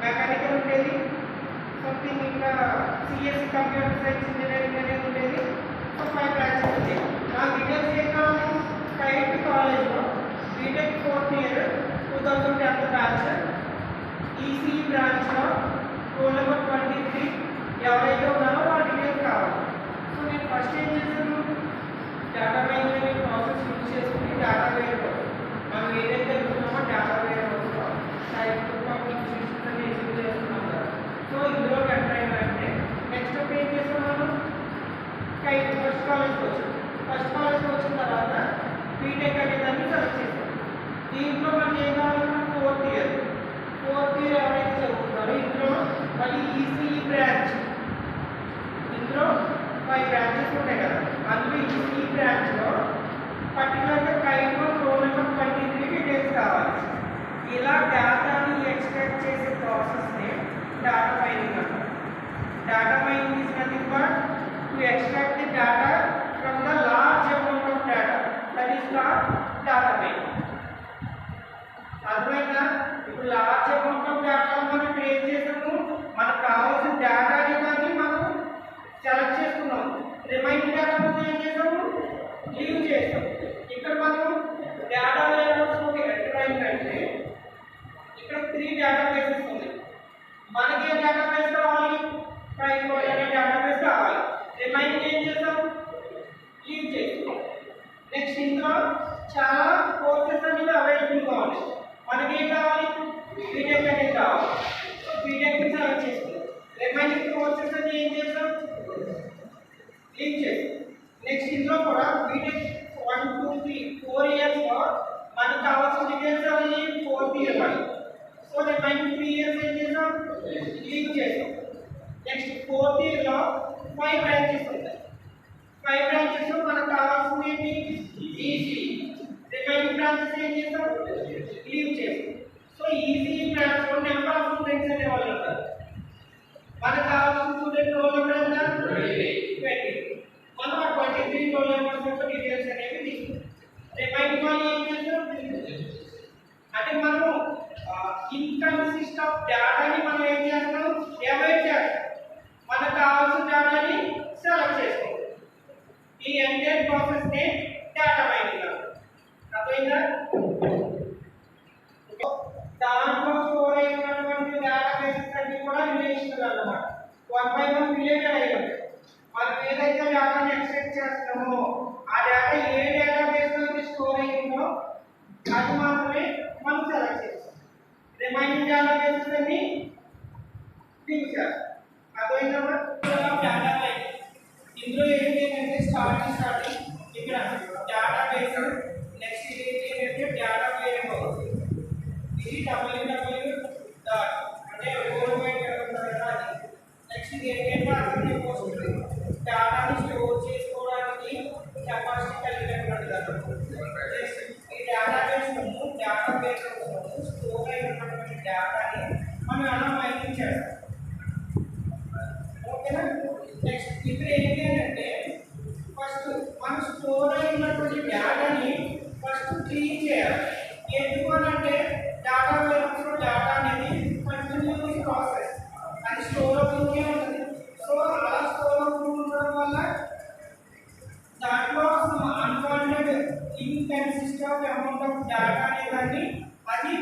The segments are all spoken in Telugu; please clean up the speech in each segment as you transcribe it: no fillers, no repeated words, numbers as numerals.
మెకానికల్ ఉండేది, సంథింగ్ ఇంకా సిఎస్సి కంప్యూటర్ సైన్స్ ఇంజనీరింగ్ అనేది ఉండేది. సో 5 బ్రాంచెస్ వచ్చాయి. నా డీటెయిల్స్ ఏం కావాలి? కైట్ కాలేజ్లో B Tech 4th year 2010 branch ECE బ్రాంచ్లో రోల్ నెంబర్ 23 ఎవరైతే ఉన్నారో వాళ్ళ డీటెయిల్స్ కావాలి. సో నేను ఫస్ట్ ఏం చేశాను, డేటా మైనింగ్ ప్రాసెస్ యూజ్ చేసుకుని డేటా వేర్ మనం ఏదైతే అనుకున్నామో డేటా వేర్ హౌస్లో ఎగ్జిక్యూట్ చేస్తున్నాం కదా. సో ఇందులో ఎంటర్ అయిందంటే నెక్స్ట్ ఏం చేసాం మనం, కైట్ ఫస్ట్ కాలేజ్కి వచ్చాం. ఫస్ట్ కాలేజ్కి వచ్చిన తర్వాత బీటెక్ అనే దాన్ని సెలెక్ట్ చేసాం. దీంట్లో మనకి ఏం కావాలన్నా 4th ఇయర్ ఎవరైతే చదువుతున్నారో ఇందులో మళ్ళీ ఈసీఈ బ్రాంచ్, ఇందులో 5 బ్రాంచెస్ ఉంటాయి కదా. అందులో ఈసీఈ బ్రాంచ్లో పర్టికులర్గా కైట్లో రోల్ నెంబర్ 23 డీటెయిల్స్ కావాలి. ఇలా డేటాని ఎక్స్ట్రాక్ట్ చేసే ప్రాసెస్ని డేటా మైనింగ్ అంటారు. Data mining is nothing but to extract the data from the large amount of data, that is called data mining. అర్థమైందా? ఇప్పుడు లార్జ్ అమౌంట్ ఆఫ్ డేటా మనం క్రియేట్ చేసాము, మనకు కావాల్సిన డేటాని కానీ మనం సెలెక్ట్ చేసుకున్నాం. రిమైనింగ్ డేటా మనం ఏం చేసాము, లీవ్ చేసాం. ఇక్కడ మనం డేటా వేర్హౌస్లోకి ఎంటర్ అయిందంటే ఇక్కడ 3 డేటాబేసెస్ ఉన్నాయి. మనకి ఏ డేటాబేస్ కావాలి, కైట్లో అనే డేటాబేస్ కావాలి. రిమైనింగ్ ఏం చేసాం, లీవ్ చేసాం. నెక్స్ట్ ఇందులో చాలా కోర్సెస్ అనేవి అవైలబుల్గా ఉన్నాయి. మనకి ఏం కావాలి, బీటెక్ అనేది కావాలి. సో బీటెక్ని సెలెక్ట్ చేసుకుందాం. రిమైనింగ్ కోర్సెస్ అని ఏం చేసాం, లీవ్ చేసాం. నెక్స్ట్ ఇందులో కూడా బీటెక్ 1, 2, 3 4 ఇయర్స్లో మనకు కావాల్సిన డీటెయిల్స్ అవి 4th ఇయర్ పడి. సో రిమైనింగ్ 3 ఇయర్స్ ఏం చేసాం, లీవ్ చేసాం. నెక్స్ట్ 4th ఇయర్లో 5 బ్రాంచెస్ ఉంటాయి. 5 బ్రాంచెస్ మనకు కావాల్సింది ఏంటి, ఈసీ. రిమైనింగ్ బ్రాంచెస్ ఏం చేసాం, లీవ్ చేసాం. సో ఈసీ బ్రాంచ్లో నెంబర్ ఆఫ్ స్టూడెంట్స్ అనే వాళ్ళు ఉంటారు. మనకు కావాల్సిన స్టూడెంట్ రోల్ నెంబర్ ఎంత, 20. మనం 23 రోల్ నెంబర్స్ యొక్క డీటెయిల్స్ అనేవి తీసుకుంటాం. రిమైనింగ్ వాళ్ళు ఏం చేస్తాం, అంటే మనం ఇన్కన్సిస్ట్ ఆఫ్ డేటాని మనం ఏం చేస్తాం, అవాయిడ్ చేస్తాం. మనకు కావాల్సిన డేటాని సెలెక్ట్ చేసుకోవాలి. ఈ ఎంటైర్ ప్రాసెస్ నే డేటా మైనింగ్ అంటారు. అర్థమైందా? దాంట్లో స్టోర్ అయినటువంటి డేటాబేసెస్ అన్ని కూడా రిలేషనల్ అన్నమాట. 1 by 1 రిలేటెడ్ అయి ఉంటాయి. మనం ఏదైతే డేటాని ఎక్స్ట్రాక్ట్ చేస్తామో ఆ డేటా ఏ డేటాబేస్లో అయితే స్టోర్ అయ్యిందో అది మాత్రమే మనం సెలెక్ట్ చేస్తాం. రిమైనింగ్ డేటాబేసెస్ అన్ని లీవ్ చేస్తాం. అర్థమైందా? డేటా మైనింగ్ ఇందులో ఏంటంటే స్టార్టింగ్ ఇక్కడ డేటాబేస్, నెక్స్ట్ ఇది ఏంటంటే డేటా వేరియబుల్, ఇది www డాట్ అంటే వరల్డ్ వైడ్ డేటా. నెక్స్ట్ ఇది ఏంటంటే అసలు పోస్ట్ డేటాని స్టోర్ చేసుకోవడానికి కెపాసిటీ కలిగినటువంటి ఈ డేటాబేస్ స్టోర్ అయినటువంటి డేటాని మనం ఎలా మైనింగ్ చేస్తాం. ఓకేనా? నెక్స్ట్ ఇక్కడ ఏంటి అంటే ఫస్ట్ మనం స్టోర్ అయినటువంటి డేటాని ఫస్ట్ క్లీన్ చేయాలి. ఎందుకు అంటే డేటా వేర్హౌస్లో డేటా అనేది కంటిన్యూస్ ప్రాసెస్, అది స్టోర్ అవుతూనే ఉంటుంది. సో అలా స్టోర్ అవుతూ ఉండడం వల్ల దాంట్లో unwanted inconsistent amount of data అనేదాన్ని అది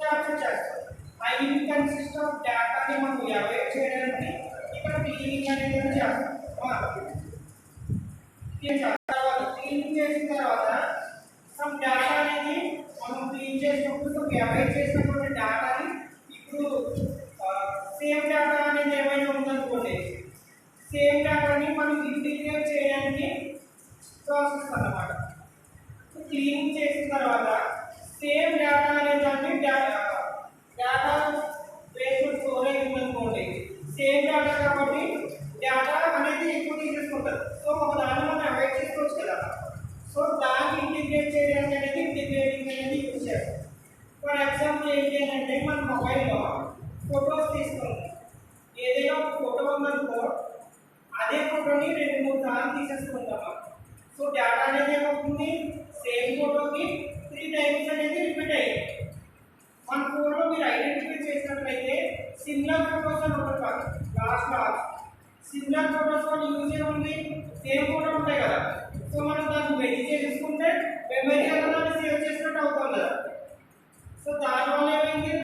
క్యాప్చర్ చేస్తుంది. ఆ ఇన్కన్సిస్టెంట్ డేటాని మనం అవాయిడ్ చేయడానికి ఇక్కడ క్లీనింగ్ అనేది చేస్తాం. క్లీనింగ్ చేసిన తర్వాత సమ్ డేటా అనేది మనం క్లీన్ చేసినప్పుడు అవాయిడ్ చేసినటువంటి డేటాని ఇప్పుడు సేమ్ డేటా అనేది ఏమైనా ఉందనుకోండి, సేమ్ డేటాని మనం ఇంటిగ్రేట్ చేయడానికి ప్రాసెస్ అన్నమాట. క్లీనింగ్ చేసిన తర్వాత సేమ్ డేటా అనే దాన్ని డేటా బేస్డ్ స్టోర్ అయి ఉందనుకోండి, సేమ్ డేటా కాబట్టి డేటా అనేది ఎక్కువ తీసేసుకుంటారు. సో ఒక దాన్ని మనం అవాయిడ్ చేసుకోవచ్చు కదా. సో దాన్ని ఇంటిగ్రేట్ చేయడానికి అనేది ఇంటిగ్రేటింగ్ అనేది యూజ్ చేస్తాం. ఫర్ ఎగ్జాంపుల్ ఏంటి అంటే మన మొబైల్లో ఫొటోస్ తీసుకుంటాం. ఏదైనా ఒక ఫోటో ఉందనుకో అదే ఫోటోని 2-3 సార్లు తీసేసుకుంటాం. సో డేటా అనేది ఏమవుతుంది, సేమ్ ఫోటోకి 3 టైమ్స్ అనేది రిపీట్ అయ్యింది. మన ఫోన్లో మీరు ఐడెంటిఫై చేసినట్లయితే సిమిలర్ ఫోటోస్ అని ఉంటుంది లాస్ట్ సిమిలర్ ఫోటోస్ వల్ల యూజ్ ఏముంది సేమ్ ఫోటో ఉంటాయి కదా సో మనం దాన్ని మెడి చేసుకుంటే మెమరీ అనేది